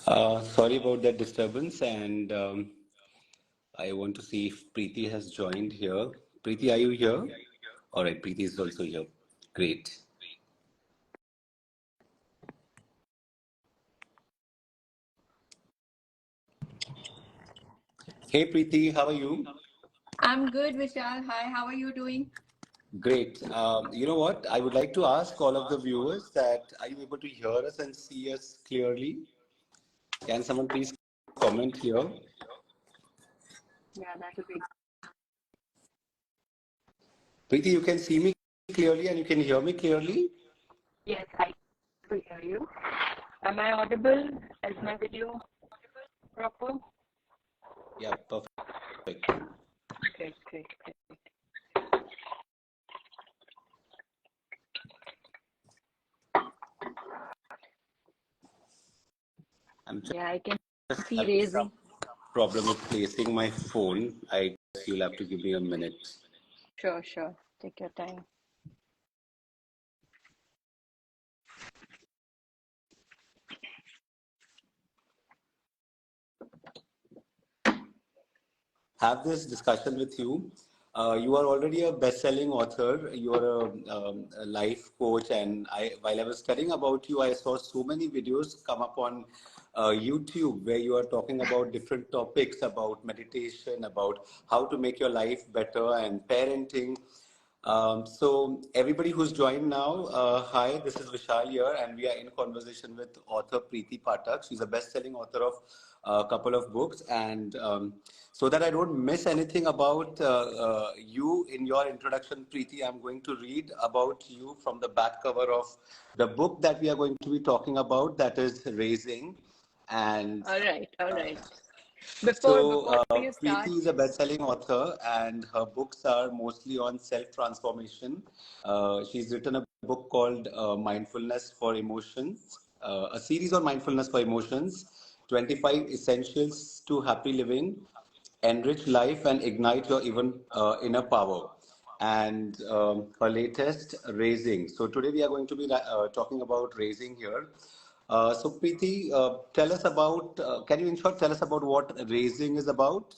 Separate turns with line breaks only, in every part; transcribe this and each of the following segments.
Sorry about that disturbance, and I want to see if Preeti has joined here. Preeti, are you here? All right, Preeti is also here. Great. Hey, Preeti, how are you?
I'm good, Vishal. Hi, how are you doing?
Great. You know what? I would like to ask all of the viewers that are you able to hear us and see us clearly? Can someone please comment here?
Yeah, that would be.
Preeti, you can see me clearly and you can hear me clearly?
Yes, I can hear you. Am I audible? Is my video proper?
Yeah, perfect.
Great, great, great.
I'm
Yeah, I can
just
see
having some
raising.
problem with placing my phone. I guess you'll have to give me a minute.
Sure, sure. Take your time.
Have this discussion with you. You are already a best-selling author. You are a life coach, and while I was studying about you, I saw so many videos come up on YouTube where you are talking about different topics about meditation, about how to make your life better, and parenting. So everybody who's joined now, hi, this is Vishal here, and we are in conversation with author Preeti Pathak. She's a best-selling author of a couple of books, and so that I don't miss anything about you in your introduction, Preeti, I'm going to read about you from the back cover of the book that we are going to be talking about, that is Raising, and
All right, all
uh,
right. Before
so,
before you start,
Preeti is a best-selling author, and her books are mostly on self-transformation. She's written a book called Mindfulness for Emotions, a series on mindfulness for emotions, 25 Essentials to Happy Living, Enrich Life, and Ignite Your Even Inner Power. And her latest, Raising. So, today we are going to be talking about raising here. So, Preeti, tell us about, can you in short tell us about what raising is about?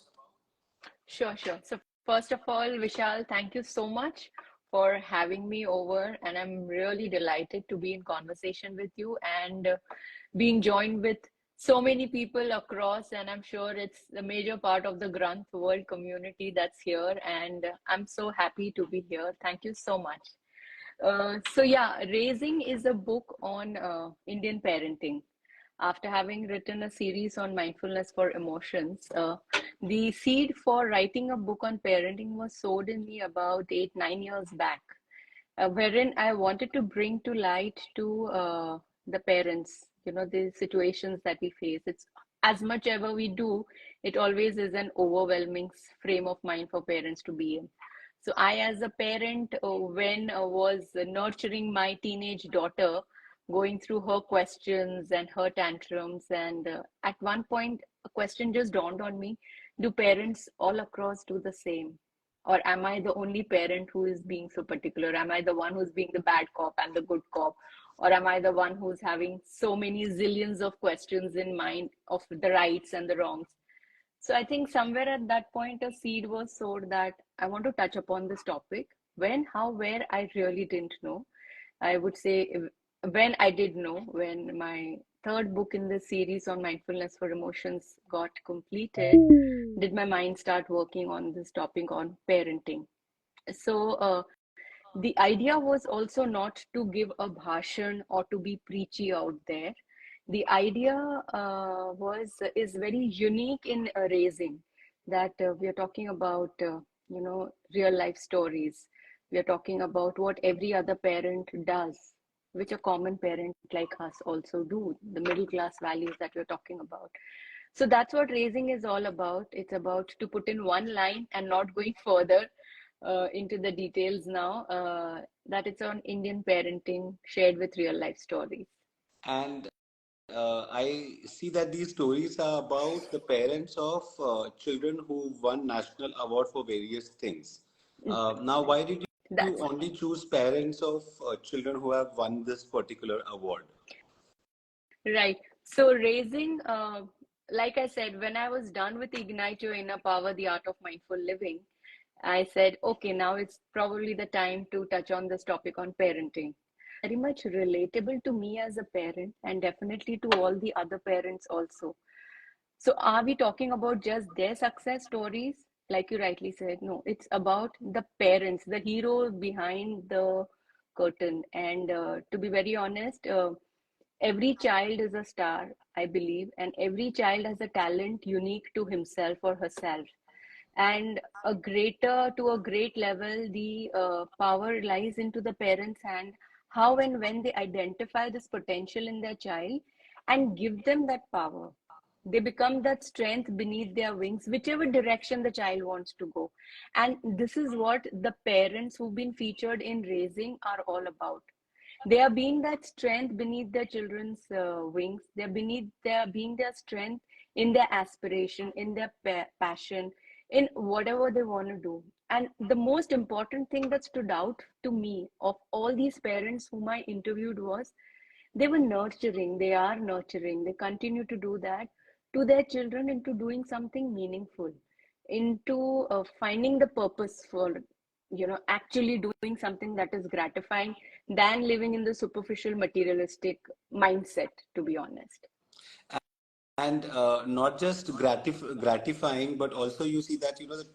sure, sure. So first of all, Vishal, thank you so much for having me over, and I'm really delighted to be in conversation with you and being joined with so many people across, and I'm sure it's the major part of the Granth world community that's here, and I'm so happy to be here. Thank you so much. So yeah, Raising is a book on Indian parenting. After having written a series on mindfulness for emotions, the seed for writing a book on parenting was sowed in me about 8, 9 years back, wherein I wanted to bring to light to the parents, the situations that we face. It's as much ever we do, it always is an overwhelming frame of mind for parents to be in. So I, as a parent, when was nurturing my teenage daughter, going through her questions and her tantrums, and at one point, a question just dawned on me: do parents all across do the same? Or am I the only parent who is being so particular? Am I the one who's being the bad cop and the good cop? Or am I the one who's having so many zillions of questions in mind of the rights and the wrongs? So I think somewhere at that point, a seed was sowed that I want to touch upon this topic. When, how, where, I really didn't know. I would say when I did know, when my third book in this series on mindfulness for emotions got completed, did my mind start working on this topic on parenting. So the idea was also not to give a bhashan or to be preachy out there. The idea was is very unique in raising, that we are talking about real life stories. We are talking about what every other parent does, which a common parent like us also do, the middle class values that we're talking about. So that's what raising is all about. It's about to put in one line and not going further into the details now, that it's on Indian parenting shared with real life stories.
And I see that these stories are about the parents of children who won national award for various things. Now, why did you
That's
only choose parents of children who have won this particular award?
right. So raising, like I said, when I was done with Ignite Your Inner Power, the Art of Mindful Living, I said, okay, now it's probably the time to touch on this topic on parenting. Very much relatable to me as a parent and definitely to all the other parents also. So are we talking about just their success stories? Like you rightly said, no, it's about the parents, the hero behind the curtain. And to be very honest, every child is a star, I believe, and every child has a talent unique to himself or herself. And a greater to a great level, the power lies into the parents' hand. How and when they identify this potential in their child and give them that power, they become that strength beneath their wings, whichever direction the child wants to go. And this is what the parents who've been featured in Raising are all about. They are being that strength beneath their children's wings. They're being their strength in their aspiration, in their passion, in whatever they want to do. And the most important thing that stood out to me of all these parents whom I interviewed was they were nurturing, they are nurturing, they continue to do that to their children into doing something meaningful, into finding the purpose for, actually doing something that is gratifying than living in the superficial materialistic mindset, to be honest.
And not just gratifying, but also you see that that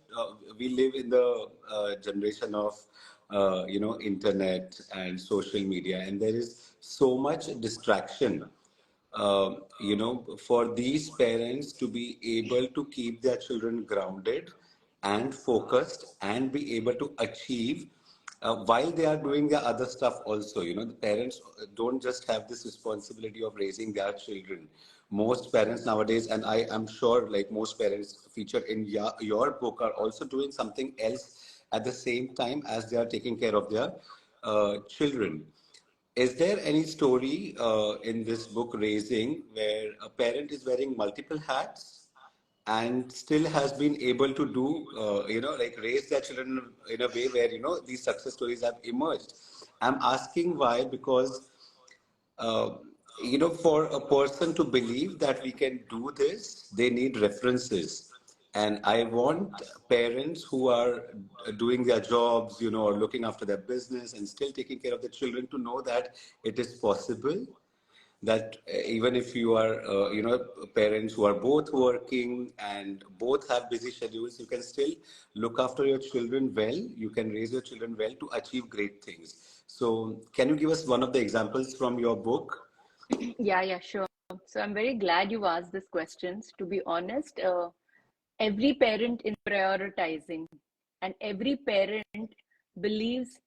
we live in the generation of internet and social media, and there is so much distraction. For these parents to be able to keep their children grounded and focused and be able to achieve while they are doing the other stuff also. The parents don't just have this responsibility of raising their children. Most parents nowadays, and I am sure like most parents featured in your book, are also doing something else at the same time as they are taking care of their children. Is there any story in this book, Raising, where a parent is wearing multiple hats and still has been able to do, like raise their children in a way where, these success stories have emerged? I'm asking why, because uh, for a person to believe that we can do this, they need references. And I want parents who are doing their jobs, or looking after their business and still taking care of the children, to know that it is possible, that even if you are, parents who are both working and both have busy schedules, you can still look after your children well, you can raise your children well to achieve great things. So, can you give us one of the examples from your book?
Yeah, sure. So I'm very glad you asked these questions. To be honest, every parent in prioritizing and every parent believes,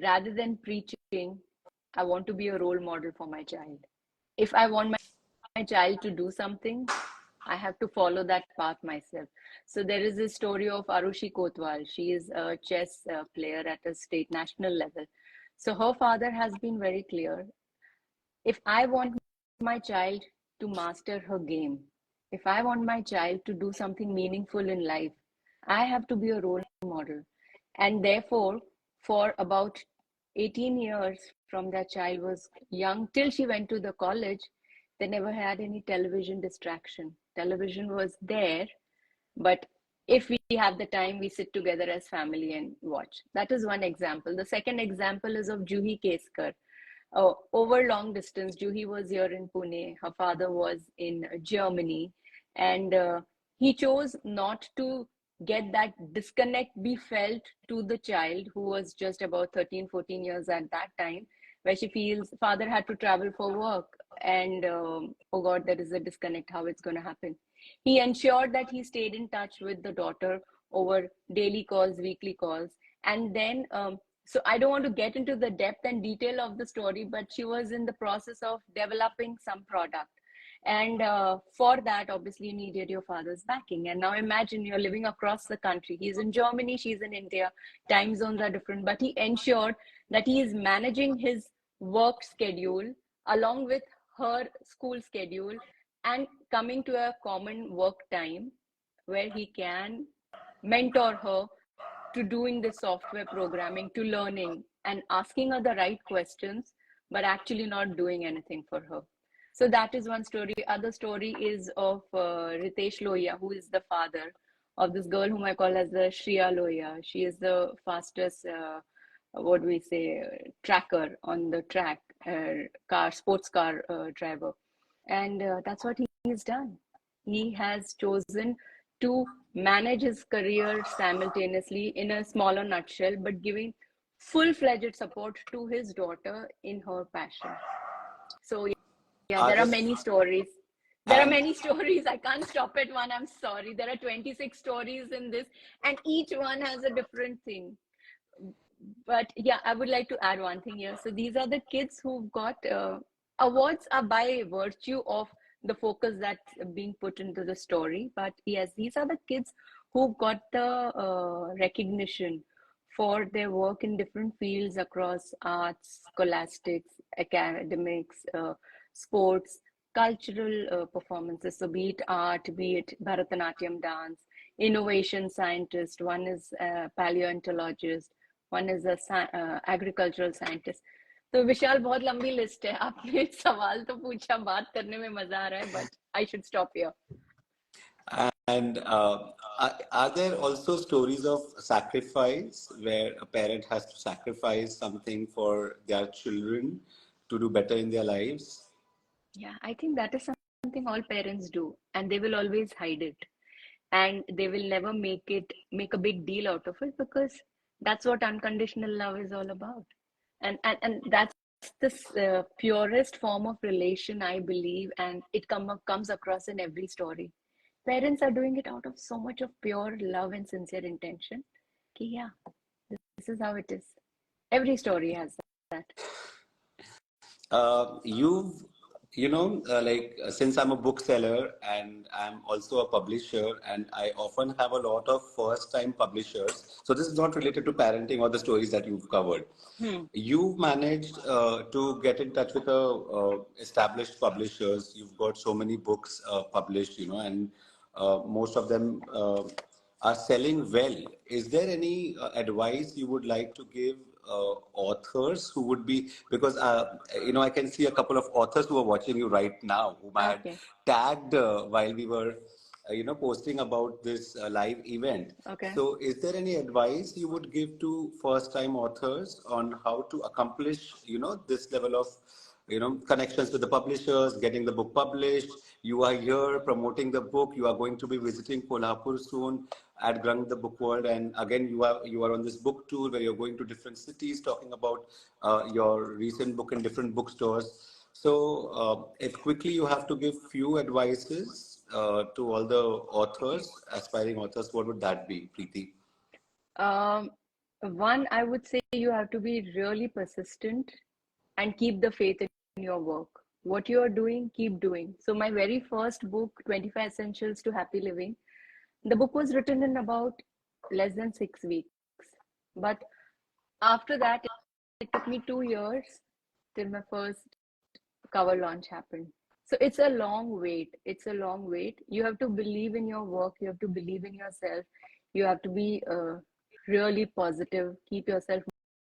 rather than preaching, I want to be a role model for my child. If I want my child to do something, I have to follow that path myself. So there is a story of Arushi Kotwal. She is a chess player at a state national level. So her father has been very clear. If I want my child to master her game, if I want my child to do something meaningful in life, I have to be a role model. And therefore, for about 18 years from that child was young till she went to the college, they never had any television distraction. Television was there, but if we have the time, we sit together as family and watch. That is one example. The second example is of Juhi Keskar. Over long distance, Juhi was here in Pune. Her father was in Germany. And he chose not to get that disconnect be felt to the child who was just about 13, 14 years at that time, where she feels father had to travel for work. And oh God, there is a disconnect. How it's going to happen? He ensured that he stayed in touch with the daughter over daily calls, weekly calls. And then so I don't want to get into the depth and detail of the story, but she was in the process of developing some product. And for that, obviously, you needed your father's backing. And now imagine you're living across the country. He's in Germany, she's in India. Time zones are different, but he ensured that he is managing his work schedule along with her school schedule and coming to a common work time where he can mentor her to doing the software programming, to learning and asking her the right questions, but actually not doing anything for her. So that is one story. Other story is of Ritesh Lohia, who is the father of this girl whom I call as the Shriya Lohia. She is the fastest, what do we say, tracker on the track, sports car driver. And that's what he's done. He has chosen to manage his career simultaneously in a smaller nutshell, but giving full-fledged support to his daughter in her passion. So yeah,
Are
there are
there
many stories. There are
and
many stories. I can't stop at one. I'm sorry. There are 26 stories in this, and each one has a different thing. But yeah, I would like to add one thing here. So these are the kids who've got awards are by virtue of the focus that's being put into the story. But yes, these are the kids who've got the recognition for their work in different fields across arts, scholastics, academics, sports, cultural performances. So be it art, be it Bharatanatyam dance, innovation scientist, one is a paleontologist, one is a agricultural scientist. तो विशाल बहुत लंबी list है आपने सवाल तो पूछा बात करने में मजा आ रहा है but I should stop here.
and are there also stories of sacrifice where a parent has to sacrifice something for their children to do better in their lives?
Yeah, I think that is something all parents do, and they will always hide it, and they will never make a big deal out of it because that's what unconditional love is all about, and that's this purest form of relation, I believe, and it comes across in every story. Parents are doing it out of so much of pure love and sincere intention. Ki, yeah, this is how it is. Every story has that.
You've, since I'm a bookseller and I'm also a publisher, and I often have a lot of first-time publishers. So this is not related to parenting or the stories that you've covered.
Hmm.
You've managed to get in touch with established publishers. You've got so many books published, and most of them are selling well. Is there any advice you would like to give authors who would be, because I can see a couple of authors who are watching you right now whom I had
Okay.
tagged while we were posting about this live event.
Okay.
So is there any advice you would give to first time authors on how to accomplish this level of connections with the publishers, getting the book published? You are here promoting the book. You are going to be visiting Kolhapur soon at Grung the Book World, and again you are on this book tour where you're going to different cities talking about your recent book in different bookstores. So if quickly you have to give few advices to all the
Okay.
authors, aspiring authors, what would that be, Preeti?
Um, One, I would say you have to be really persistent and keep the faith in your work. What you are doing, keep doing. So my very first book, 25 Essentials to Happy Living, the book was written in about less than 6 weeks. But after that, it took me 2 years till my first cover launch happened. So it's a long wait. It's a long wait. You have to believe in your work. You have to believe in yourself. You have to be really positive. Keep yourself